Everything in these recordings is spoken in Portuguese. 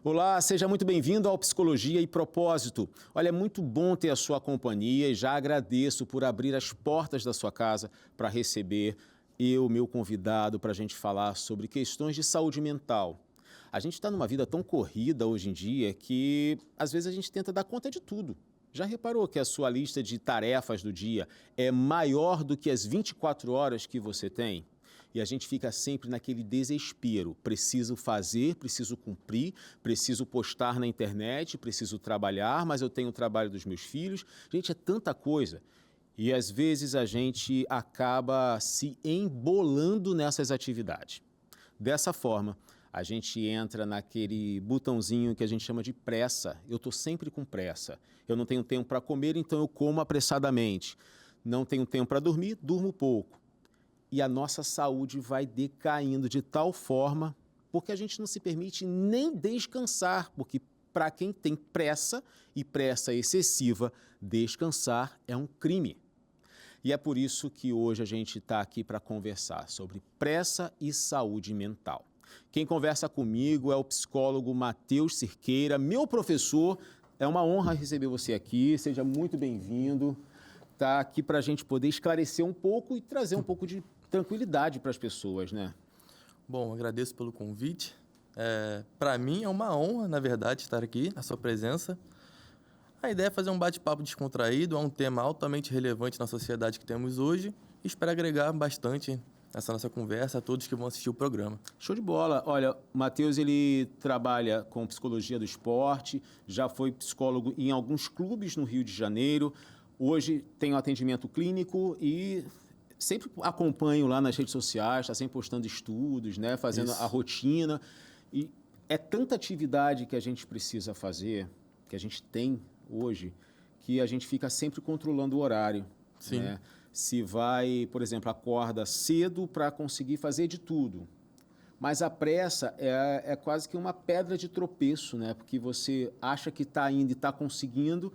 Olá, seja muito bem-vindo ao Psicologia e Propósito. Olha, é muito bom ter a sua companhia e já agradeço por abrir as portas da sua casa para receber meu convidado, para a gente falar sobre questões de saúde mental. A gente está numa vida tão corrida hoje em dia que às vezes a gente tenta dar conta de tudo. Já reparou que a sua lista de tarefas do dia é maior do que as 24 horas que você tem? E a gente fica sempre naquele desespero. Preciso fazer, preciso cumprir, preciso postar na internet, preciso trabalhar, mas eu tenho o trabalho dos meus filhos. Gente, é tanta coisa. E às vezes a gente acaba se embolando nessas atividades. Dessa forma, a gente entra naquele botãozinho que a gente chama de pressa. Eu estou sempre com pressa. Eu não tenho tempo para comer, então eu como apressadamente. Não tenho tempo para dormir, durmo pouco. E a nossa saúde vai decaindo de tal forma, porque a gente não se permite nem descansar, porque para quem tem pressa e pressa excessiva, descansar é um crime. E é por isso que hoje a gente está aqui para conversar sobre pressa e saúde mental. Quem conversa comigo é o psicólogo Matheus Cirqueira, meu professor. É uma honra receber você aqui, seja muito bem-vindo. Está aqui para a gente poder esclarecer um pouco e trazer um pouco de tranquilidade para as pessoas, né? Bom, agradeço pelo convite. Para mim é uma honra, na verdade, estar aqui, na sua presença. A ideia é fazer um bate-papo descontraído, é um tema altamente relevante na sociedade que temos hoje e espero agregar bastante essa nossa conversa a todos que vão assistir o programa. Show de bola. Olha, o Matheus, ele trabalha com psicologia do esporte, já foi psicólogo em alguns clubes no Rio de Janeiro, hoje tem um atendimento clínico e sempre acompanho lá nas redes sociais, está sempre postando estudos, né, fazendo a rotina. E é tanta atividade que a gente precisa fazer, que a gente tem hoje, que a gente fica sempre controlando o horário. Sim. Né? Se vai, por exemplo, acorda cedo para conseguir fazer de tudo. Mas a pressa é quase que uma pedra de tropeço, né? Porque você acha que está indo e está conseguindo,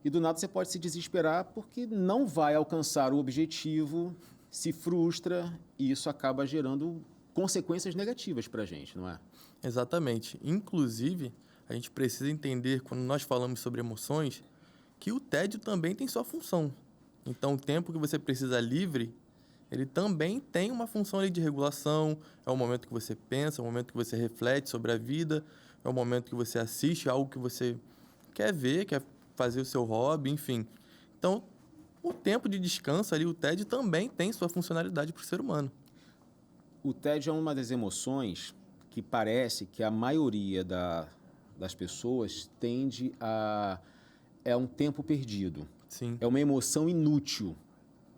e do nada você pode se desesperar porque não vai alcançar o objetivo, se frustra e isso acaba gerando consequências negativas para a gente, não é? Exatamente. Inclusive, a gente precisa entender, quando nós falamos sobre emoções, que o tédio também tem sua função. Então, o tempo que você precisa livre, ele também tem uma função ali de regulação, é o momento que você pensa, é o momento que você reflete sobre a vida, é o momento que você assiste algo que você quer ver, quer fazer o seu hobby, enfim. Então, o tempo de descanso ali, o tédio também tem sua funcionalidade para o ser humano. O tédio é uma das emoções que parece que a maioria das pessoas tende a... É um tempo perdido. Sim. É uma emoção inútil.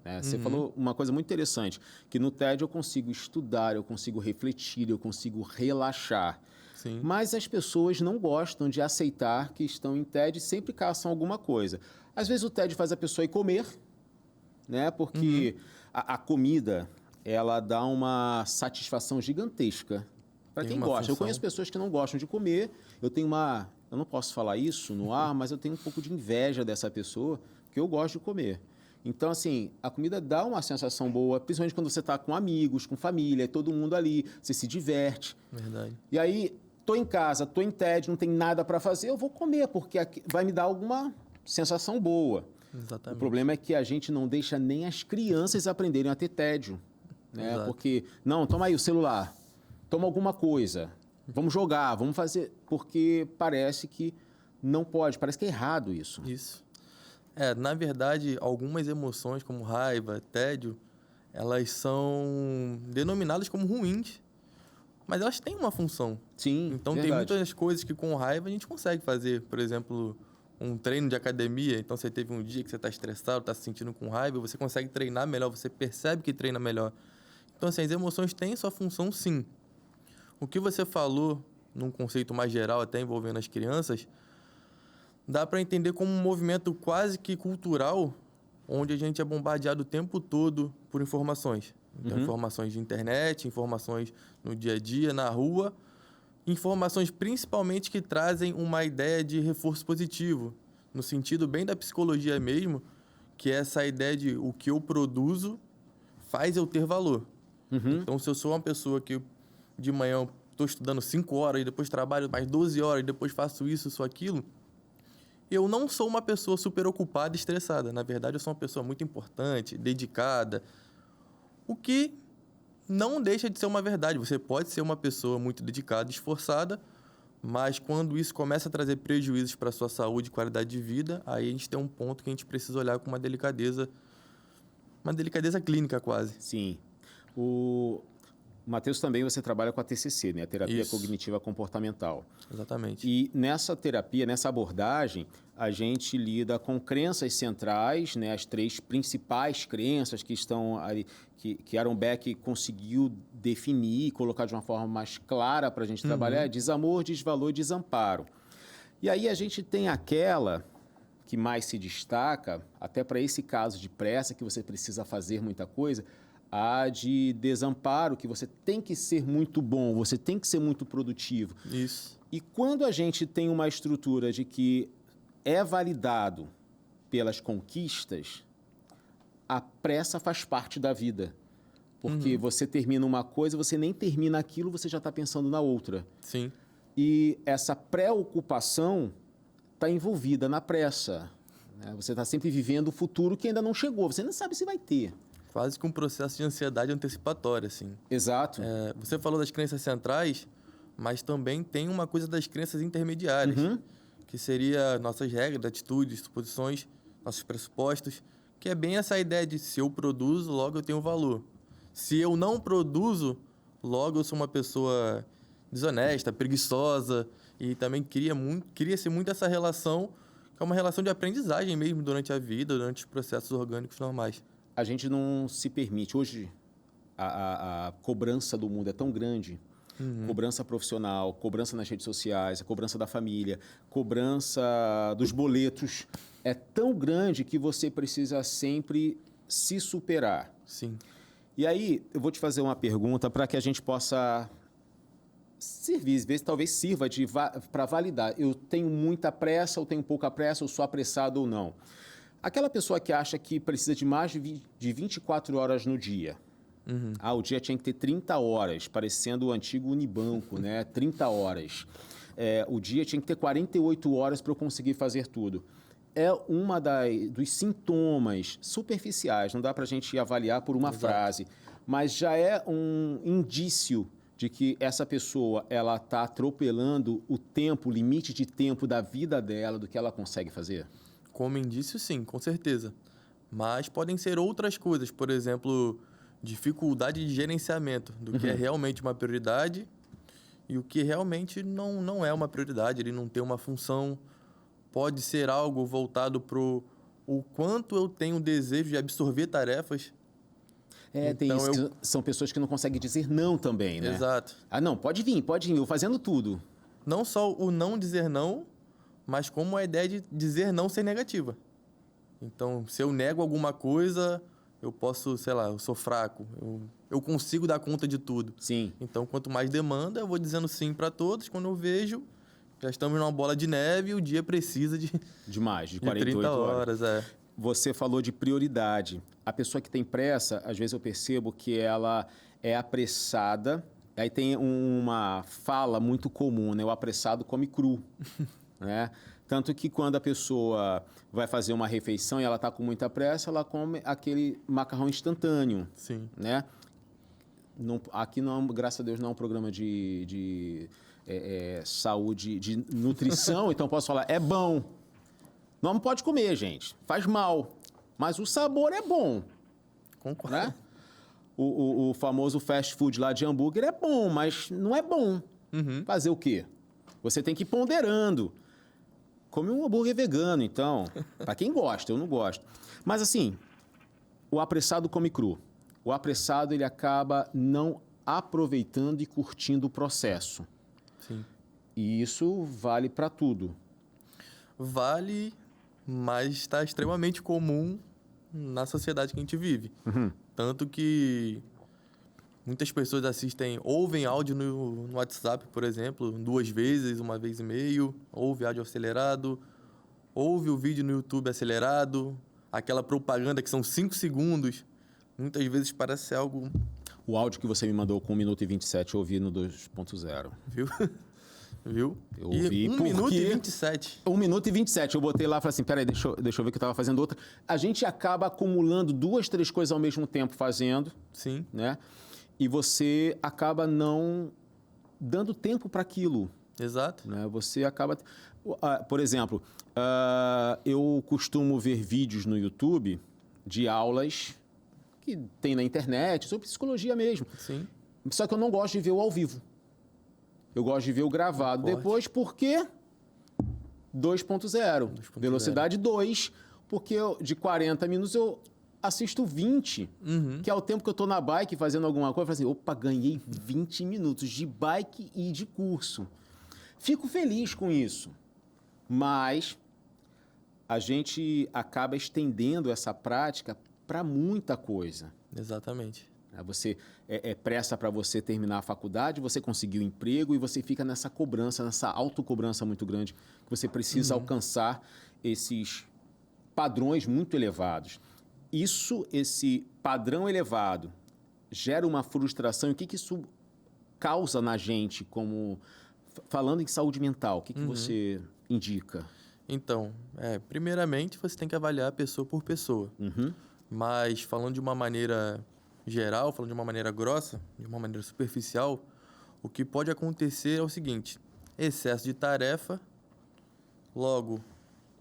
Né? Você falou uma coisa muito interessante, que no tédio eu consigo estudar, eu consigo refletir, eu consigo relaxar. Sim. Mas as pessoas não gostam de aceitar que estão em tédio e sempre caçam alguma coisa. Às vezes o tédio faz a pessoa ir comer, né? Porque a comida, ela dá uma satisfação gigantesca para quem gosta. Função. Eu conheço pessoas que não gostam de comer, eu não posso falar isso no ar, mas eu tenho um pouco de inveja dessa pessoa, porque eu gosto de comer. Então, assim, a comida dá uma sensação boa, principalmente quando você está com amigos, com família, todo mundo ali, você se diverte. Verdade. E aí, estou em casa, estou em tédio, não tem nada para fazer, eu vou comer, porque vai me dar alguma sensação boa. Exatamente. O problema é que a gente não deixa nem as crianças aprenderem a ter tédio. Né? Exato. Porque, não, toma aí o celular, toma alguma coisa, vamos jogar, vamos fazer, porque parece que não pode, parece que é errado isso. Isso. Na verdade, algumas emoções, como raiva, tédio, elas são denominadas como ruins, mas elas têm uma função. Sim, Então, verdade. tem muitas coisas que com raiva a gente consegue fazer. Por exemplo, um treino de academia. Então, você teve um dia que você está estressado, está se sentindo com raiva, você consegue treinar melhor, você percebe que treina melhor. Então, assim, as emoções têm sua função, sim. O que você falou, num conceito mais geral, até envolvendo as crianças, dá para entender como um movimento quase que cultural, onde a gente é bombardeado o tempo todo por informações. Então, informações de internet, informações no dia a dia, na rua, informações principalmente que trazem uma ideia de reforço positivo, no sentido bem da psicologia mesmo, que é essa ideia de o que eu produzo faz eu ter valor. Então, se eu sou uma pessoa que de manhã estou estudando 5 horas e depois trabalho mais 12 horas e depois faço isso, aquilo, eu não sou uma pessoa super ocupada e estressada. Na verdade, eu sou uma pessoa muito importante, dedicada, o que não deixa de ser uma verdade. Você pode ser uma pessoa muito dedicada e esforçada, mas quando isso começa a trazer prejuízos para a sua saúde e qualidade de vida, aí a gente tem um ponto que a gente precisa olhar com uma delicadeza clínica quase. Sim. O Matheus, também você trabalha com a TCC, né? A terapia Isso. cognitiva comportamental. Exatamente. E nessa terapia, nessa abordagem, a gente lida com crenças centrais, né? As 3 principais crenças que estão ali, que Aaron Beck conseguiu definir e colocar de uma forma mais clara para a gente trabalhar: desamor, desvalor e desamparo. E aí a gente tem aquela que mais se destaca, até para esse caso de pressa, que você precisa fazer muita coisa, a de desamparo, que você tem que ser muito bom, você tem que ser muito produtivo. Isso. E quando a gente tem uma estrutura de que é validado pelas conquistas, a pressa faz parte da vida. Porque você termina uma coisa, você nem termina aquilo, você já está pensando na outra. Sim. E essa preocupação está envolvida na pressa, né? Você está sempre vivendo o futuro que ainda não chegou, você não sabe se vai ter. Quase que um processo de ansiedade antecipatória, assim. Exato. Você falou das crenças centrais, mas também tem uma coisa das crenças intermediárias, que seria nossas regras, atitudes, suposições, nossos pressupostos, que é bem essa ideia de se eu produzo, logo eu tenho valor. Se eu não produzo, logo eu sou uma pessoa desonesta, preguiçosa, e também cria-se muito essa relação, que é uma relação de aprendizagem mesmo durante a vida, durante os processos orgânicos normais. A gente não se permite. Hoje, a cobrança do mundo é tão grande, cobrança profissional, cobrança nas redes sociais, a cobrança da família, cobrança dos boletos, é tão grande que você precisa sempre se superar. Sim. E aí, eu vou te fazer uma pergunta para que a gente possa servir, ver se talvez sirva para validar. Eu tenho muita pressa, ou tenho pouca pressa, eu sou apressado ou não. Aquela pessoa que acha que precisa de mais de 24 horas no dia. O dia tinha que ter 30 horas, parecendo o antigo Unibanco, né? 30 horas. O dia tinha que ter 48 horas para eu conseguir fazer tudo. É uma dos sintomas superficiais, não dá para a gente avaliar por uma frase, mas já é um indício de que essa pessoa ela está atropelando o tempo, o limite de tempo da vida dela, do que ela consegue fazer? Como indício, sim, com certeza. Mas podem ser outras coisas, por exemplo, dificuldade de gerenciamento do que é realmente uma prioridade e o que realmente não é uma prioridade, ele não tem uma função. Pode ser algo voltado para o quanto eu tenho desejo de absorver tarefas. Tem Então, isso, são pessoas que não conseguem dizer não também, né? Exato. Não, pode vir, eu fazendo tudo. Não só o não dizer não, mas como a ideia de dizer não ser negativa. Então, se eu nego alguma coisa, eu posso, sei lá, eu sou fraco, eu consigo dar conta de tudo. Sim. Então, quanto mais demanda, eu vou dizendo sim para todos. Quando eu vejo, já estamos numa bola de neve e o dia precisa de 48 30 horas. Você falou de prioridade. A pessoa que tem pressa, às vezes eu percebo que ela é apressada. Aí tem uma fala muito comum, né? O apressado come cru, né? Tanto que quando a pessoa vai fazer uma refeição e ela está com muita pressa, ela come aquele macarrão instantâneo. Sim. Né? Aqui, não, graças a Deus, não é um programa de saúde, de nutrição, então posso falar, é bom. Não pode comer, gente. Faz mal. Mas o sabor é bom. Concordo. Né? O famoso fast food lá de hambúrguer é bom, mas não é bom. Fazer o quê? Você tem que ir ponderando. Come um hambúrguer vegano, então. Para quem gosta, eu não gosto. Mas assim, o apressado come cru. O apressado, ele acaba não aproveitando e curtindo o processo. Sim. E isso vale para tudo. Vale, mas está extremamente comum na sociedade que a gente vive. Tanto que muitas pessoas ouvem áudio no WhatsApp, por exemplo, 2 vezes, 1 vez e meio, ouve áudio acelerado, ouve o vídeo no YouTube acelerado, aquela propaganda que são 5 segundos, muitas vezes parece ser algo O áudio que você me mandou com 1 minuto e 27 eu ouvi no 2.0. Viu? Viu? Eu ouvi 1 minuto e 27. 1 minuto e 27. Eu botei lá e falei assim, peraí, deixa eu ver que eu estava fazendo outra. A gente acaba acumulando 2, 3 coisas ao mesmo tempo fazendo, Sim. né? E você acaba não dando tempo para aquilo. Exato. Né? Você acaba... Por exemplo, eu costumo ver vídeos no YouTube de aulas que tem na internet, sobre psicologia mesmo. Sim. Só que eu não gosto de ver o ao vivo. Eu gosto de ver o gravado depois, porque 2.0, velocidade 2, porque de 40 minutos eu assisto 20, que é o tempo que eu estou na bike fazendo alguma coisa. Eu falo assim, opa, ganhei 20 minutos de bike e de curso. Fico feliz com isso, mas a gente acaba estendendo essa prática para muita coisa. Exatamente. Você pressa para você terminar a faculdade, você conseguiu emprego e você fica nessa cobrança, nessa autocobrança muito grande, que você precisa alcançar esses padrões muito elevados. Esse padrão elevado, gera uma frustração. E o que isso causa na gente, como falando em saúde mental? O que você indica? Então, primeiramente você tem que avaliar pessoa por pessoa. Mas falando de uma maneira geral, falando de uma maneira grossa, de uma maneira superficial, o que pode acontecer é o seguinte: excesso de tarefa, logo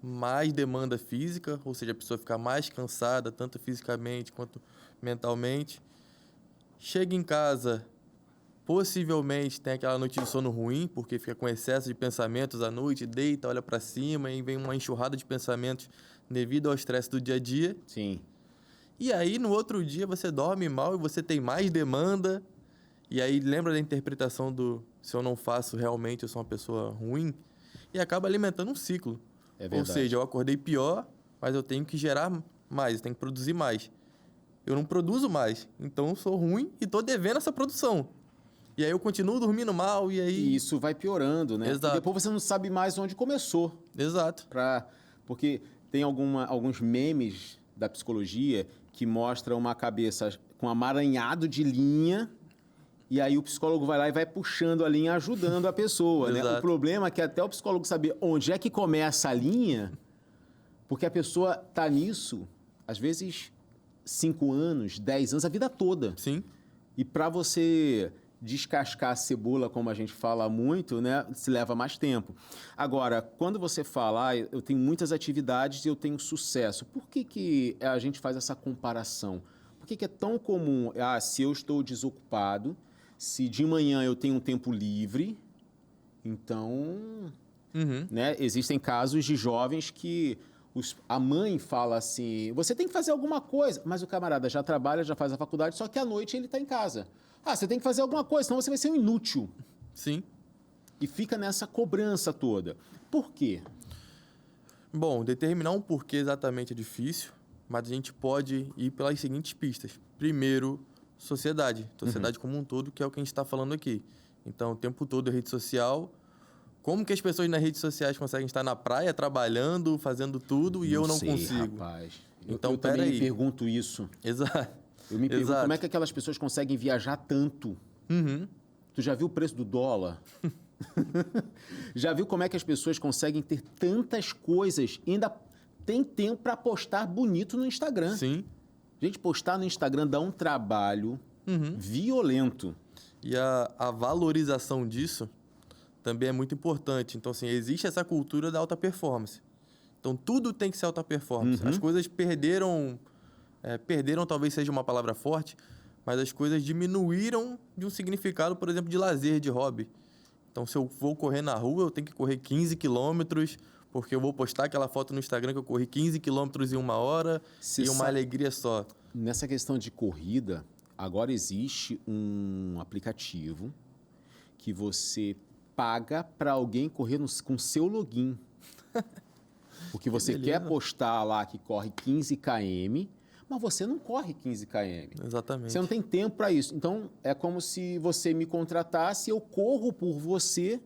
mais demanda física, ou seja, a pessoa fica mais cansada, tanto fisicamente quanto mentalmente. Chega em casa, possivelmente tem aquela noite de sono ruim, porque fica com excesso de pensamentos à noite, deita, olha para cima e vem uma enxurrada de pensamentos devido ao estresse do dia a dia. Sim. E aí, no outro dia, você dorme mal e você tem mais demanda. E aí, lembra da interpretação do se eu não faço, realmente eu sou uma pessoa ruim? E acaba alimentando um ciclo. É verdade. Ou seja, eu acordei pior, mas eu tenho que gerar mais, eu tenho que produzir mais. Eu não produzo mais, então eu sou ruim e estou devendo essa produção. E aí eu continuo dormindo mal e aí... E isso vai piorando, né? Exato. E depois você não sabe mais onde começou. Exato. Porque tem alguns memes da psicologia que mostram uma cabeça com amaranhado de linha, e aí o psicólogo vai lá e vai puxando a linha, ajudando a pessoa, né? O problema é que até o psicólogo saber onde é que começa a linha, porque a pessoa tá nisso, às vezes, 5 anos, 10 anos, a vida toda. Sim. E para você descascar a cebola, como a gente fala muito, né, se leva mais tempo. Agora, quando você fala, eu tenho muitas atividades e eu tenho sucesso, por que a gente faz essa comparação? Por que é tão comum, se eu estou desocupado, se de manhã eu tenho um tempo livre, então, né, existem casos de jovens que a mãe fala assim, você tem que fazer alguma coisa, mas o camarada já trabalha, já faz a faculdade, só que à noite ele está em casa. Você tem que fazer alguma coisa, senão você vai ser um inútil. Sim. E fica nessa cobrança toda. Por quê? Bom, determinar um porquê exatamente é difícil, mas a gente pode ir pelas seguintes pistas. Primeiro, sociedade como um todo, que é o que a gente está falando aqui. Então, o tempo todo é rede social. Como que as pessoas nas redes sociais conseguem estar na praia, trabalhando, fazendo tudo, e eu não consigo? Rapaz. Então, eu também me pergunto isso. Exato. Eu me pergunto como é que aquelas pessoas conseguem viajar tanto. Tu já viu o preço do dólar? Já viu como é que as pessoas conseguem ter tantas coisas e ainda tem tempo para postar bonito no Instagram? Sim. Gente, postar no Instagram dá um trabalho violento. E a valorização disso também é muito importante. Então, assim, existe essa cultura da alta performance. Então, tudo tem que ser alta performance. As coisas perderam talvez seja uma palavra forte, mas as coisas diminuíram de um significado, por exemplo, de lazer, de hobby. Então, se eu vou correr na rua, eu tenho que correr 15 quilômetros, porque eu vou postar aquela foto no Instagram que eu corri 15 quilômetros em 1 hora e uma alegria só. Nessa questão de corrida, agora existe um aplicativo que você paga para alguém correr com seu login. Porque você quer postar lá que corre 15 km, mas você não corre 15 km. Exatamente. Você não tem tempo para isso. Então, é como se você me contratasse, eu corro por você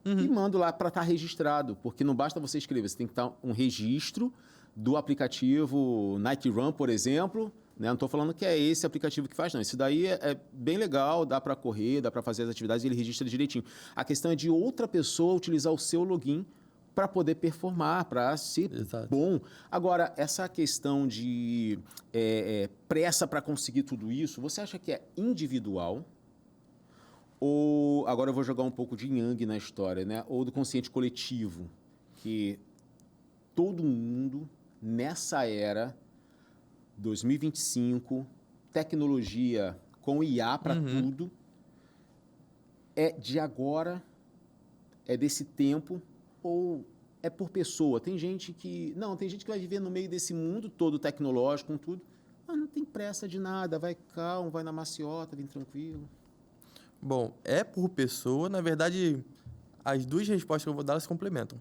e mando lá para estar registrado. Porque não basta você escrever, você tem que estar um registro do aplicativo Nike Run, por exemplo, né? Não estou falando que é esse aplicativo que faz, não. Esse daí é bem legal, dá para correr, dá para fazer as atividades e ele registra direitinho. A questão é de outra pessoa utilizar o seu login para poder performar, para ser Exato. bom. Agora, essa questão de pressa para conseguir tudo isso, você acha que é individual? Ou, agora eu vou jogar um pouco de Yang na história, né? Ou do consciente coletivo, que todo mundo, nessa era, 2025, tecnologia com IA para tudo, é de agora, é desse tempo, ou é por pessoa? Tem gente que... Não, tem gente que vai viver no meio desse mundo todo tecnológico, com tudo, mas não tem pressa de nada, vai calmo, vai na maciota, vem tranquilo. Bom, é por pessoa. Na verdade, as duas respostas que eu vou dar, elas se complementam.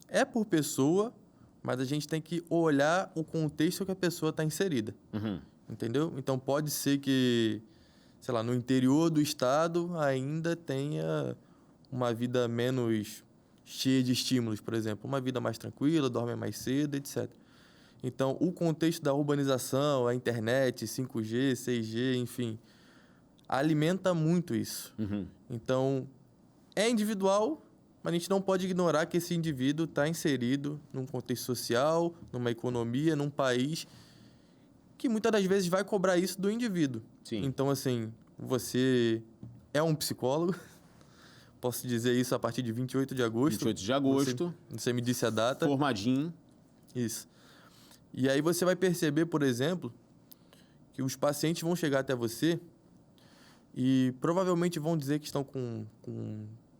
É por pessoa, mas a gente tem que olhar o contexto que a pessoa está inserida. Entendeu? Então, pode ser que, sei lá, no interior do estado ainda tenha uma vida menos cheia de estímulos, por exemplo. Uma vida mais tranquila, dorme mais cedo, etc. Então, o contexto da urbanização, a internet, 5G, 6G, enfim, alimenta muito isso. Então, é individual, mas a gente não pode ignorar que esse indivíduo está inserido num contexto social, numa economia, num país que muitas das vezes vai cobrar isso do indivíduo. Sim. Então, assim, você é um psicólogo, posso dizer isso a partir de 28 de agosto. 28 de agosto. Você me disse a data. Formadinho. Isso. E aí você vai perceber, por exemplo, que os pacientes vão chegar até você e provavelmente vão dizer que estão com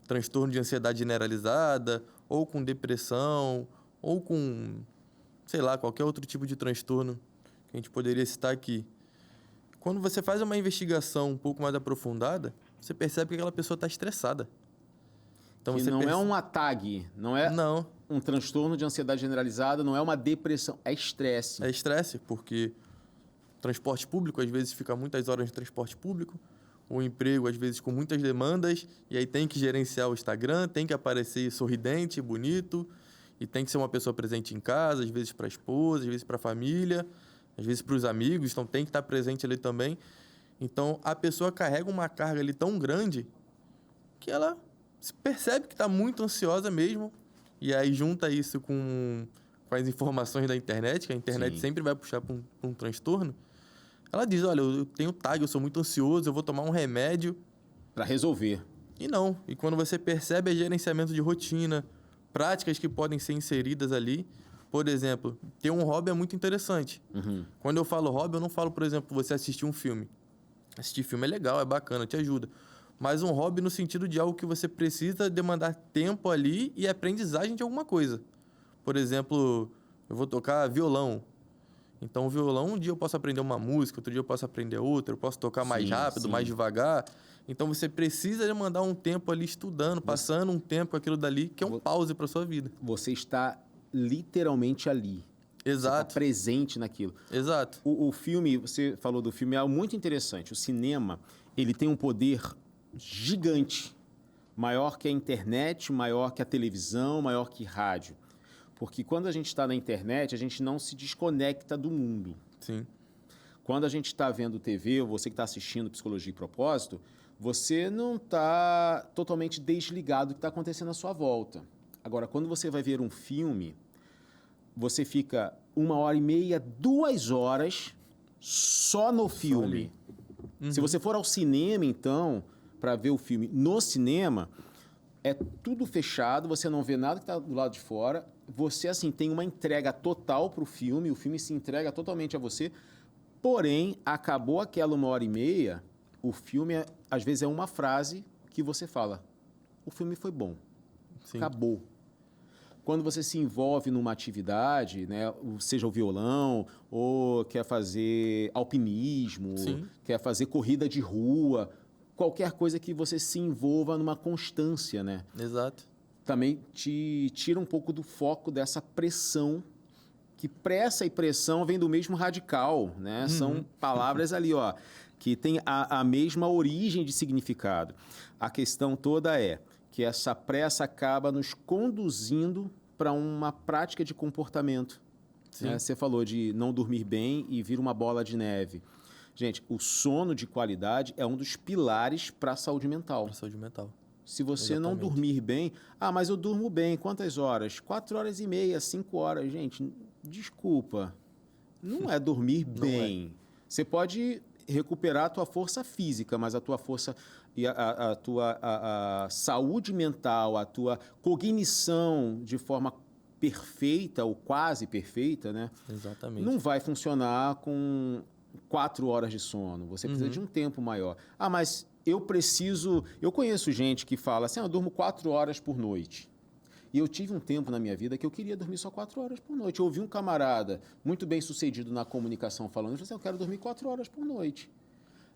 transtorno de ansiedade generalizada, ou com depressão, ou com, sei lá, qualquer outro tipo de transtorno que a gente poderia citar aqui. Quando você faz uma investigação um pouco mais aprofundada, você percebe que aquela pessoa está estressada. Então, Que você não é uma TAG, não é um transtorno de ansiedade generalizada, não é uma depressão, é estresse. É estresse, porque transporte público, às vezes, fica muitas horas no transporte público, o emprego, às vezes, com muitas demandas, e aí tem que gerenciar o Instagram, tem que aparecer sorridente, bonito, e tem que ser uma pessoa presente em casa, às vezes para a esposa, às vezes para a família, às vezes para os amigos, então tem que estar presente ali também. Então, a pessoa carrega uma carga ali tão grande que ela percebe que está muito ansiosa mesmo, e aí junta isso com as informações da internet, que a internet sempre vai puxar para um transtorno. Ela diz, olha, eu tenho TAG, eu sou muito ansioso, eu vou tomar um remédio. Para resolver. E não. E quando você percebe é gerenciamento de rotina, práticas que podem ser inseridas ali. Por exemplo, ter um hobby é muito interessante. Quando eu falo hobby, eu não falo, por exemplo, você assistir um filme. Assistir filme é legal, é bacana, te ajuda. Mas um hobby no sentido de algo que você precisa demandar tempo ali e aprendizagem de alguma coisa. Por exemplo, eu vou tocar violão. Então, o violão, um dia eu posso aprender uma música, outro dia eu posso aprender outra, eu posso tocar mais rápido, mais devagar. Então, você precisa demandar um tempo ali estudando, passando um tempo com aquilo dali, que é um pause para sua vida. Você está literalmente ali. Exato. Você está presente naquilo. Exato. O filme, você falou do filme, é algo muito interessante. O cinema, ele tem um poder gigante, maior que a internet, maior que a televisão, maior que rádio. Porque quando a gente está na internet, a gente não se desconecta do mundo. Sim. Quando a gente está vendo TV, ou você que está assistindo Psicologia e Propósito, você não está totalmente desligado do que está acontecendo à sua volta. Agora, quando você vai ver um filme, você fica 1h30, 2 horas só no filme. Se você for ao cinema, então, para ver o filme no cinema, é tudo fechado, você não vê nada que está do lado de fora. Você, assim, tem uma entrega total para o filme se entrega totalmente a você. Porém, acabou aquela 1h30, o filme, às vezes, é uma frase que você fala. O filme foi bom. Sim. Acabou. Quando você se envolve numa atividade, né, seja o violão, ou quer fazer alpinismo, quer fazer corrida de rua, qualquer coisa que você se envolva numa constância, né? Exato. Também te tira um pouco do foco dessa pressão, que pressa e pressão vem do mesmo radical, né? São palavras ali, ó, que têm a mesma origem de significado. A questão toda é que essa pressa acaba nos conduzindo para uma prática de comportamento Sim. Né? Você falou de não dormir bem e vir uma bola de neve. Gente, o sono de qualidade é um dos pilares para a saúde mental. Para saúde mental. Se você não Exatamente. dormir bem... Ah, mas eu durmo bem. Quantas horas? 4h30, 5 horas. Gente, desculpa. Não é dormir bem. Você pode recuperar a tua força física, mas a tua força e a tua a saúde mental, a tua cognição de forma perfeita ou quase perfeita, né? Exatamente. Não vai funcionar com 4 horas de sono. Você precisa de um tempo maior. Ah, mas eu preciso... Eu conheço gente que fala assim, eu durmo 4 horas por noite. E eu tive um tempo na minha vida que eu queria dormir só 4 horas por noite. Eu ouvi um camarada muito bem sucedido na comunicação falando, ele falou assim, eu quero dormir 4 horas por noite.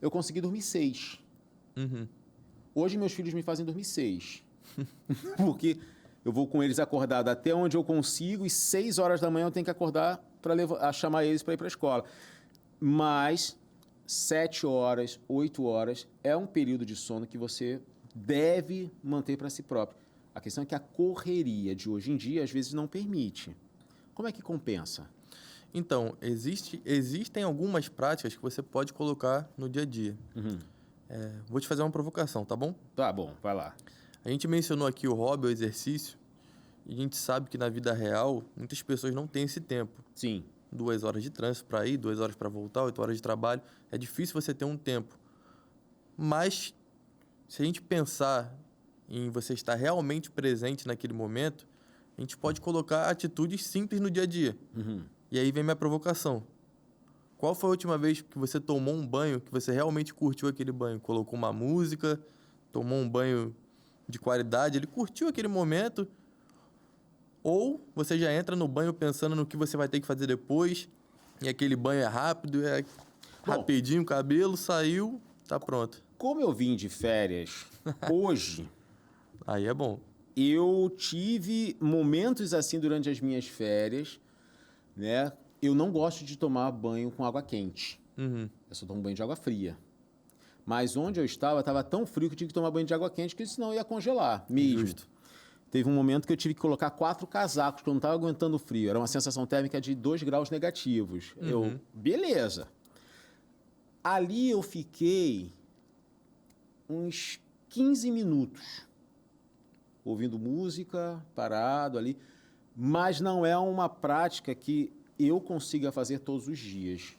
Eu consegui dormir 6. Hoje meus filhos me fazem dormir 6. Porque eu vou com eles acordado até onde eu consigo e 6 horas da manhã eu tenho que acordar para chamar eles para ir para a escola. Mas 7 horas, 8 horas é um período de sono que você deve manter para si próprio. A questão é que a correria de hoje em dia, às vezes, não permite. Como é que compensa? Então, existem algumas práticas que você pode colocar no dia a dia. Vou te fazer uma provocação, tá bom? Tá bom, vai lá. A gente mencionou aqui o hobby, o exercício, e a gente sabe que na vida real, muitas pessoas não têm esse tempo. Sim. 2 horas de trânsito para ir, 2 horas para voltar, 8 horas de trabalho. É difícil você ter um tempo. Mas, se a gente pensar em você estar realmente presente naquele momento, a gente pode colocar atitudes simples no dia a dia. E aí vem minha provocação. Qual foi a última vez que você tomou um banho, que você realmente curtiu aquele banho? Colocou uma música, tomou um banho de qualidade, ele curtiu aquele momento? Ou você já entra no banho pensando no que você vai ter que fazer depois, e aquele banho é rápido, rapidinho, cabelo, saiu, tá pronto. Como eu vim de férias hoje... Aí é bom. Eu tive momentos assim durante as minhas férias, né? Eu não gosto de tomar banho com água quente. Eu só tomo banho de água fria. Mas onde eu estava tão frio que eu tive que tomar banho de água quente, porque senão eu ia congelar mesmo. Justo. Teve um momento que eu tive que colocar 4 casacos, porque eu não estava aguentando o frio. Era uma sensação térmica de 2 graus negativos. Beleza. Ali eu fiquei uns 15 minutos ouvindo música, parado ali, mas não é uma prática que eu consiga fazer todos os dias.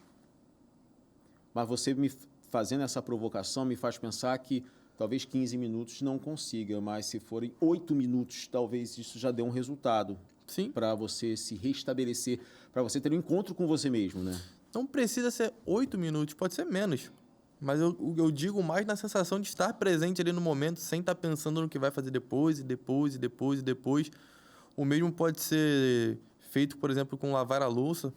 Mas você me fazendo essa provocação me faz pensar que talvez 15 minutos não consiga, mas se forem 8 minutos, talvez isso já dê um resultado. Sim. Para você se restabelecer, para você ter um encontro com você mesmo, né? Não precisa ser 8 minutos, pode ser menos. Mas eu digo mais na sensação de estar presente ali no momento, sem estar pensando no que vai fazer depois, e depois, e depois, e depois. O mesmo pode ser feito, por exemplo, com lavar a louça.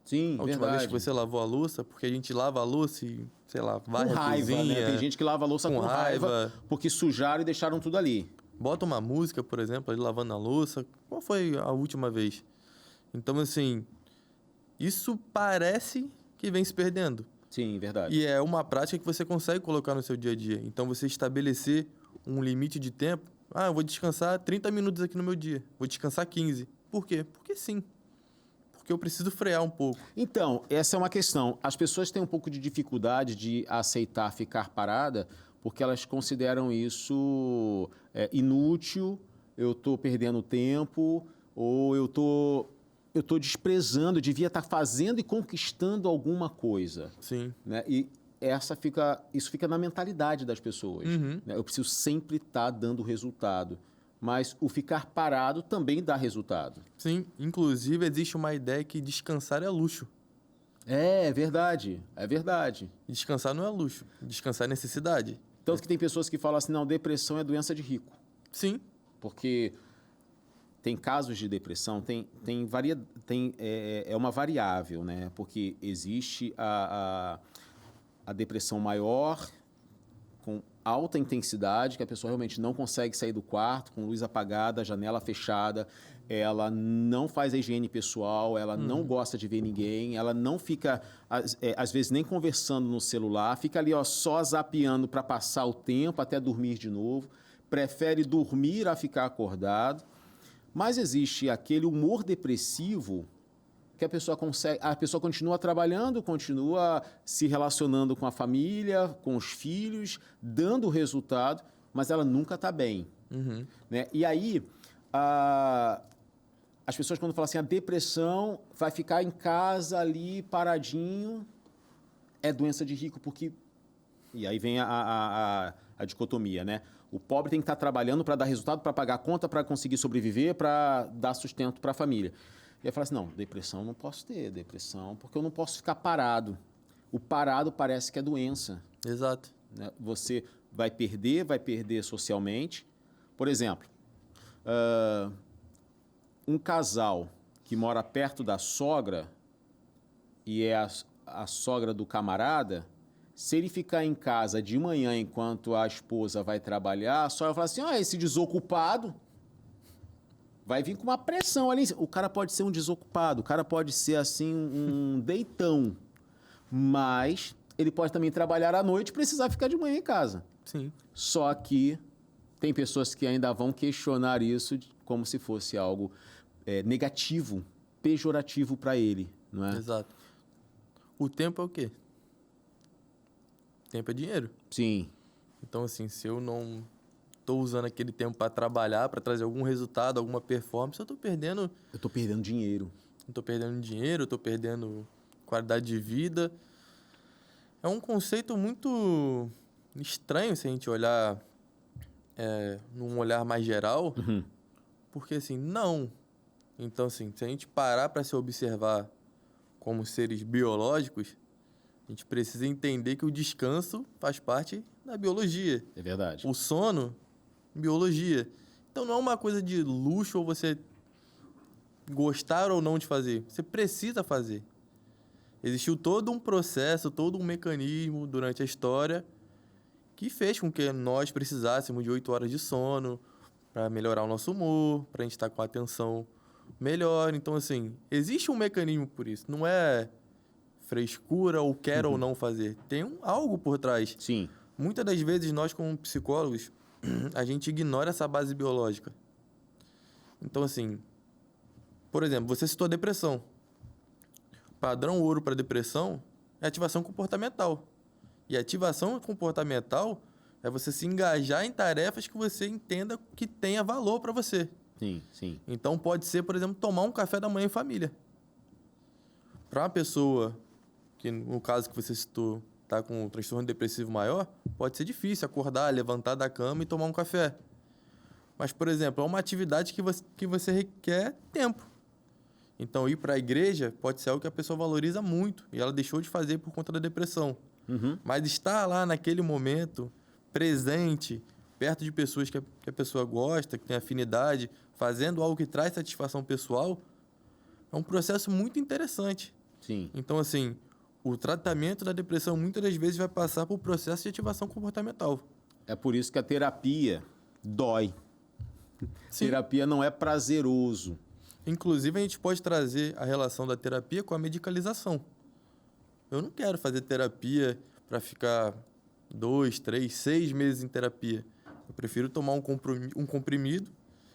Sim, A última vez que você lavou a louça, porque a gente lava a louça e, sei lá, varre a cozinha. Né? Tem gente que lava a louça com raiva, porque sujaram e deixaram tudo ali. Bota uma música, por exemplo, ali lavando a louça. Qual foi a última vez? Então, assim, isso parece que vem se perdendo. Sim, verdade. E é uma prática que você consegue colocar no seu dia a dia. Então, você estabelecer um limite de tempo. Ah, eu vou descansar 30 minutos aqui no meu dia. Vou descansar 15. Por quê? Porque sim. Porque eu preciso frear um pouco. Então, essa é uma questão. As pessoas têm um pouco de dificuldade de aceitar ficar parada porque elas consideram isso inútil, eu estou perdendo tempo, ou eu tô desprezando, eu devia estar fazendo e conquistando alguma coisa. Sim. Né? E isso fica na mentalidade das pessoas. Né? Eu preciso sempre estar dando resultado. Mas o ficar parado também dá resultado. Sim, inclusive existe uma ideia que descansar é luxo. É verdade, é verdade. E descansar não é luxo, descansar é necessidade. Tanto que tem pessoas que falam assim, não, depressão é doença de rico. Sim. Porque tem casos de depressão, é uma variável, né? Porque existe a depressão maior, com alta intensidade, que a pessoa realmente não consegue sair do quarto, com luz apagada, janela fechada, ela não faz a higiene pessoal, ela não gosta de ver ninguém, ela não fica, às vezes, nem conversando no celular, fica ali só zapeando para passar o tempo até dormir de novo, prefere dormir a ficar acordado. Mas existe aquele humor depressivo que a pessoa continua trabalhando, continua se relacionando com a família, com os filhos, dando resultado, mas ela nunca está bem. Né? E aí, as pessoas quando falam assim, a depressão vai ficar em casa ali, paradinho, é doença de rico, porque... E aí vem a dicotomia, né? O pobre tem que estar trabalhando para dar resultado, para pagar a conta, para conseguir sobreviver, para dar sustento para a família. E aí fala assim, não, depressão não posso ter, depressão, porque eu não posso ficar parado. O parado parece que é doença. Exato. Né? Você vai perder socialmente. Por exemplo, um casal que mora perto da sogra e é a sogra do camarada, se ele ficar em casa de manhã enquanto a esposa vai trabalhar, a sogra fala assim, esse desocupado vai vir com uma pressão ali. O cara pode ser um desocupado, o cara pode ser assim um deitão, mas ele pode também trabalhar à noite e precisar ficar de manhã em casa. Sim. Só que tem pessoas que ainda vão questionar isso como se fosse algo negativo, pejorativo para ele, não é? Exato. O tempo é o quê? Tempo é dinheiro. Sim. Então, assim, se eu não estou usando aquele tempo para trabalhar, para trazer algum resultado, alguma performance, eu estou perdendo... Eu estou perdendo dinheiro. Eu estou perdendo dinheiro, eu estou perdendo qualidade de vida. É um conceito muito estranho se a gente olhar num olhar mais geral, porque, assim, não. Então, assim, se a gente parar para se observar como seres biológicos, a gente precisa entender que o descanso faz parte da biologia. É verdade. O sono, biologia. Então não é uma coisa de luxo ou você gostar ou não de fazer. Você precisa fazer. Existiu todo um processo, todo um mecanismo durante a história que fez com que nós precisássemos de 8 horas de sono para melhorar o nosso humor, para a gente estar com a atenção melhor. Então, assim, existe um mecanismo por isso. Não é frescura ou quer ou não fazer. Tem algo por trás. Sim. Muitas das vezes nós, como psicólogos, a gente ignora essa base biológica. Então, assim, por exemplo, você citou a depressão. Padrão ouro para depressão é ativação comportamental. E ativação comportamental é você se engajar em tarefas que você entenda que tenha valor para você. Sim, sim. Então, pode ser, por exemplo, tomar um café da manhã em família. Para uma pessoa que, no caso que você citou, está com um transtorno depressivo maior, pode ser difícil acordar, levantar da cama e tomar um café. Mas, por exemplo, é uma atividade que você requer tempo. Então, ir para a igreja pode ser algo que a pessoa valoriza muito e ela deixou de fazer por conta da depressão. Mas estar lá naquele momento, presente, perto de pessoas que a pessoa gosta, que tem afinidade, fazendo algo que traz satisfação pessoal, é um processo muito interessante. Sim. Então, assim, o tratamento da depressão muitas das vezes vai passar por processo de ativação comportamental. É por isso que a terapia dói. Sim. Terapia não é prazeroso. Inclusive, a gente pode trazer a relação da terapia com a medicalização. Eu não quero fazer terapia para ficar 2, 3, 6 meses em terapia. Eu prefiro tomar um comprimido,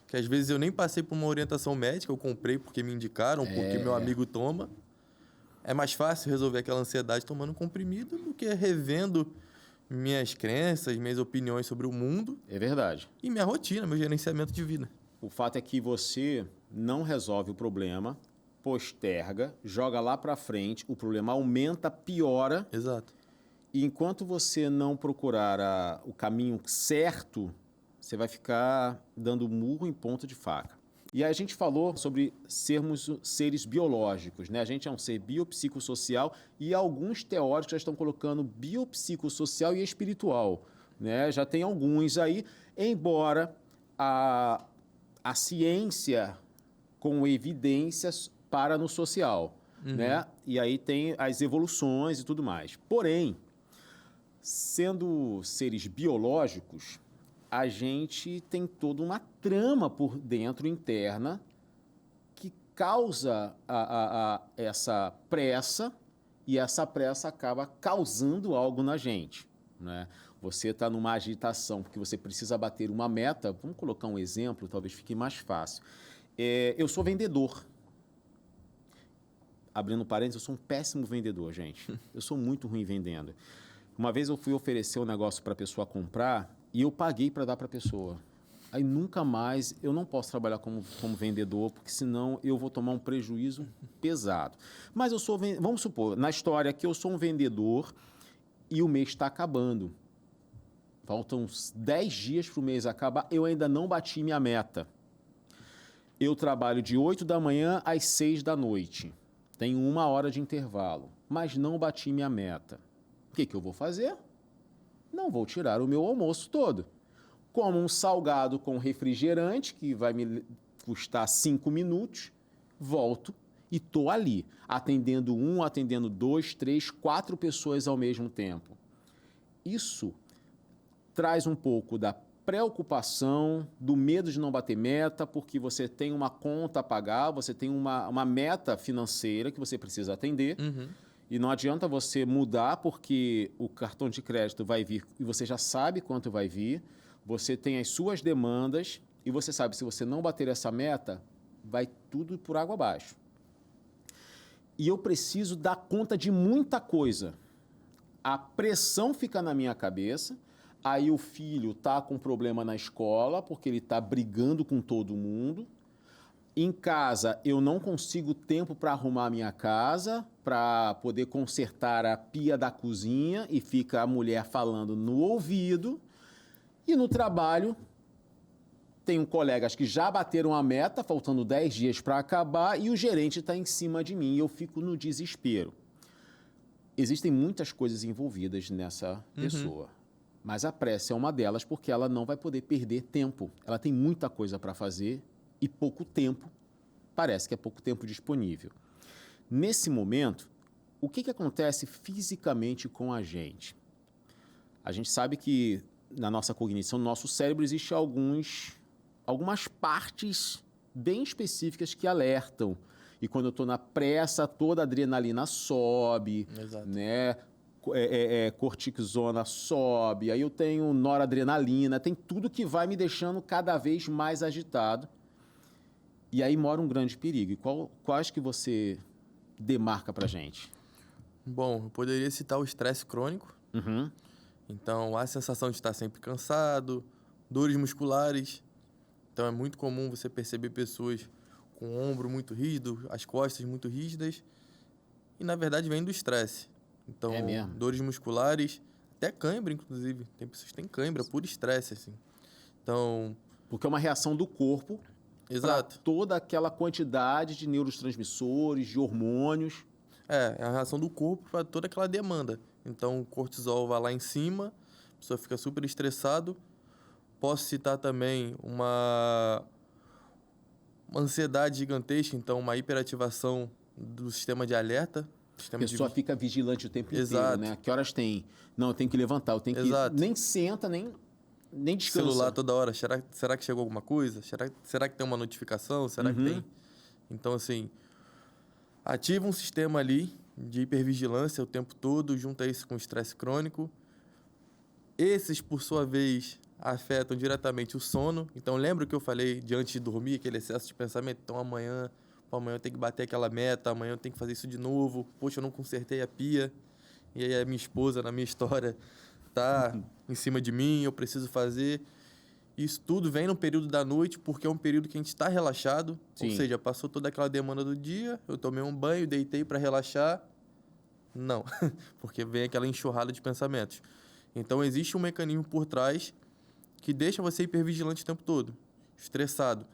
que às vezes eu nem passei por uma orientação médica, eu comprei porque me indicaram, porque meu amigo toma. É mais fácil resolver aquela ansiedade tomando um comprimido do que revendo minhas crenças, minhas opiniões sobre o mundo. É verdade. E minha rotina, meu gerenciamento de vida. O fato é que você não resolve o problema, posterga, joga lá para frente, o problema aumenta, piora. Exato. E enquanto você não procurar o caminho certo, você vai ficar dando murro em ponta de faca. E aí a gente falou sobre sermos seres biológicos, né? A gente é um ser biopsicossocial e alguns teóricos já estão colocando biopsicossocial e espiritual, né? Já tem alguns aí, embora a ciência com evidências para no social, né? E aí tem as evoluções e tudo mais. Porém, sendo seres biológicos, a gente tem toda uma trama por dentro, interna, que causa essa pressa, e essa pressa acaba causando algo na gente, né? Você está numa agitação porque você precisa bater uma meta. Vamos colocar um exemplo, talvez fique mais fácil. Eu sou vendedor. abrindo parênteses, eu sou um péssimo vendedor, gente. Eu sou muito ruim vendendo. Uma vez eu fui oferecer um negócio para a pessoa comprar e eu paguei para dar para a pessoa. Aí nunca mais, eu não posso trabalhar como vendedor, porque senão eu vou tomar um prejuízo pesado. Mas eu sou, vamos supor, na história que eu sou um vendedor e o mês está acabando. Faltam uns 10 dias para o mês acabar, eu ainda não bati minha meta. Eu trabalho de 8 da manhã às 6 da noite. Tenho 1 hora de intervalo, mas não bati minha meta. O que eu vou fazer? Não vou tirar o meu almoço todo. Como um salgado com refrigerante, que vai me custar 5 minutos, volto e estou ali, atendendo 1, atendendo 2, 3, 4 pessoas ao mesmo tempo. Isso traz um pouco da preocupação, do medo de não bater meta, porque você tem uma conta a pagar, você tem uma meta financeira que você precisa atender. E não adianta você mudar, porque o cartão de crédito vai vir e você já sabe quanto vai vir, você tem as suas demandas e você sabe, se você não bater essa meta, vai tudo por água abaixo. E eu preciso dar conta de muita coisa. A pressão fica na minha cabeça. Aí o filho está com problema na escola, porque ele está brigando com todo mundo. Em casa, eu não consigo tempo para arrumar a minha casa, para poder consertar a pia da cozinha, e fica a mulher falando no ouvido. E no trabalho, tenho colegas que já bateram a meta, faltando 10 dias para acabar, e o gerente está em cima de mim e eu fico no desespero. Existem muitas coisas envolvidas nessa pessoa. Mas a pressa é uma delas, porque ela não vai poder perder tempo. Ela tem muita coisa para fazer e pouco tempo, parece que é pouco tempo disponível. Nesse momento, o que acontece fisicamente com a gente? A gente sabe que na nossa cognição, no nosso cérebro, existem algumas partes bem específicas que alertam. E quando eu estou na pressa, toda a adrenalina sobe, né? Cortisona sobe, aí eu tenho noradrenalina, tem tudo que vai me deixando cada vez mais agitado. E aí mora um grande perigo. E quais que você demarca pra gente? Bom, eu poderia citar o estresse crônico. Então, a sensação de estar sempre cansado, dores musculares. Então, é muito comum você perceber pessoas com o ombro muito rígido, as costas muito rígidas. E, na verdade, vem do estresse. Então, dores musculares, até cãibra, inclusive. Tem pessoas que têm cãibra por estresse, assim. Então... Porque é uma reação do corpo para toda aquela quantidade de neurotransmissores, de hormônios. É a reação do corpo para toda aquela demanda. Então, o cortisol vai lá em cima, a pessoa fica super estressado. Posso citar também uma ansiedade gigantesca, então uma hiperativação do sistema de alerta. A pessoa fica vigilante o tempo inteiro, né? Que horas tem? Não, eu tenho que levantar, eu tenho que... Nem senta, nem descansa. Celular toda hora. Será que chegou alguma coisa? Será que tem uma notificação? Será que tem? Então, assim, ativa um sistema ali de hipervigilância o tempo todo, junta isso com estresse crônico. Esses, por sua vez, afetam diretamente o sono. Então, lembra que eu falei de antes de dormir, aquele excesso de pensamento? Então, amanhã eu tenho que bater aquela meta, amanhã eu tenho que fazer isso de novo. Poxa, eu não consertei a pia. E aí a minha esposa, na minha história, tá em cima de mim, eu preciso fazer. Isso tudo vem no período da noite, porque é um período que a gente está relaxado. Ou seja, passou toda aquela demanda do dia, eu tomei um banho, deitei para relaxar. Não, porque vem aquela enxurrada de pensamentos. Então, existe um mecanismo por trás que deixa você hipervigilante o tempo todo, estressado.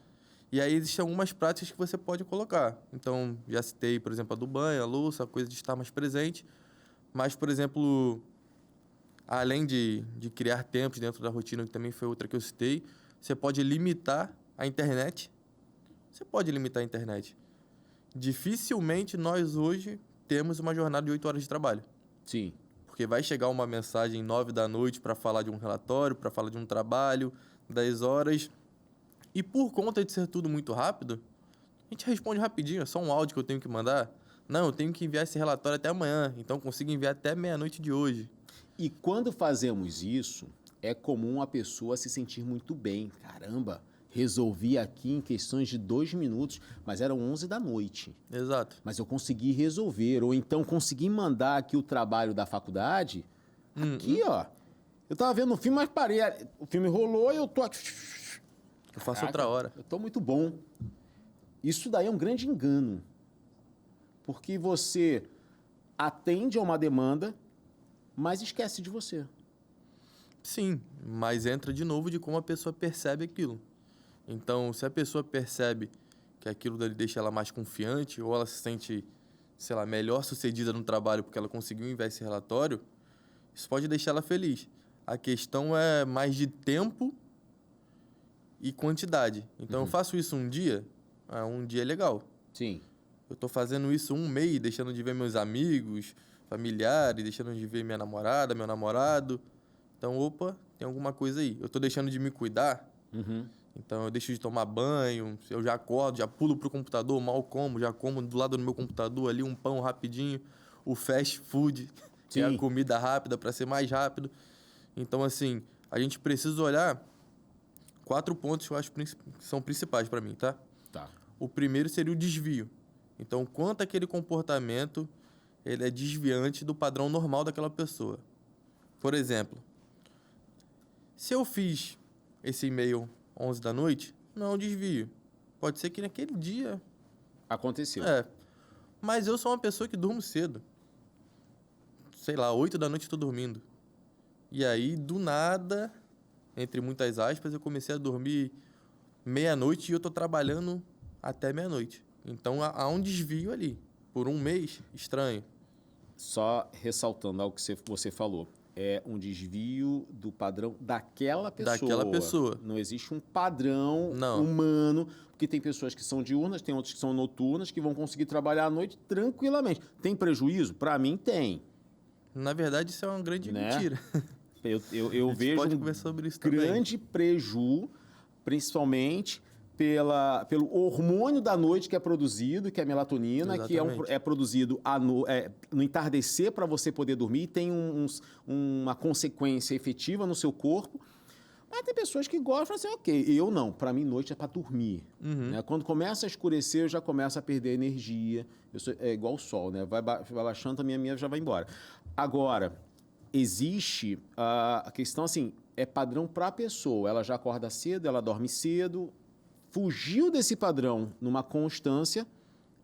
E aí existem algumas práticas que você pode colocar. Então, já citei, por exemplo, a do banho, a louça, a coisa de estar mais presente. Mas, por exemplo, além de criar tempos dentro da rotina, que também foi outra que eu citei, você pode limitar a internet. Dificilmente nós hoje temos uma jornada de 8 horas de trabalho. Sim. Porque vai chegar uma mensagem 9 da noite para falar de um relatório, para falar de um trabalho, 10 horas... E por conta de ser tudo muito rápido, a gente responde rapidinho, é só um áudio que eu tenho que mandar. Não, eu tenho que enviar esse relatório até amanhã, então eu consigo enviar até meia-noite de hoje. E quando fazemos isso, é comum a pessoa se sentir muito bem. Caramba, Resolvi aqui em questões de 2 minutos, mas eram 11 da noite. Exato. Mas eu consegui resolver, ou então consegui mandar aqui o trabalho da faculdade. Aqui, ó. Eu tava vendo o filme, mas parei. O filme rolou e eu tô aqui. Eu faço Caraca, outra hora. Eu tô muito bom. Isso daí é um grande engano. Porque você atende a uma demanda, mas esquece de você. Sim, mas entra de novo de como a pessoa percebe aquilo. Então, se a pessoa percebe que aquilo dali deixa ela mais confiante, ou ela se sente, sei lá, melhor sucedida no trabalho porque ela conseguiu enviar esse relatório, isso pode deixar ela feliz. A questão é mais de tempo e quantidade. Então, eu faço isso um dia é legal. Sim. Eu estou fazendo isso um mês, deixando de ver meus amigos, familiares, deixando de ver minha namorada, meu namorado. Então, opa, tem alguma coisa aí. Eu estou deixando de me cuidar, então eu deixo de tomar banho, eu já acordo, já pulo pro computador, mal como, já como do lado do meu computador ali um pão rapidinho, o fast food, que é a comida rápida para ser mais rápido. Então, assim, a gente precisa olhar 4 pontos que eu acho que são principais para mim, tá? Tá. O primeiro seria o desvio. Então, quanto aquele comportamento ele é desviante do padrão normal daquela pessoa. Por exemplo, se eu fiz esse e-mail 11 da noite, não é um desvio. Pode ser que naquele dia... Aconteceu. Mas eu sou uma pessoa que durmo cedo. Sei lá, 8 da noite eu tô dormindo. E aí, do nada, entre muitas aspas, eu comecei a dormir meia-noite e eu tô trabalhando até meia-noite. Então, há um desvio ali. Por um mês, estranho. Só ressaltando algo que você falou. É um desvio do padrão daquela pessoa. Daquela pessoa. Não existe um padrão Não. humano, porque tem pessoas que são diurnas, tem outras que são noturnas, que vão conseguir trabalhar à noite tranquilamente. Tem prejuízo? Para mim, tem. Na verdade, isso é uma grande mentira. Eu vejo pode conversar sobre isso grande prejuízo, principalmente pelo hormônio da noite que é produzido, que é a melatonina, Exatamente. que é produzido no entardecer para você poder dormir, tem uma consequência efetiva no seu corpo. Mas tem pessoas que gostam assim, ok, eu não, para mim noite é para dormir. Né? Quando começa a escurecer, eu já começo a perder energia. É igual o sol, né? Vai baixando, a minha já vai embora. Agora, existe a questão assim, é padrão para a pessoa. Ela já acorda cedo, ela dorme cedo. Fugiu desse padrão numa constância,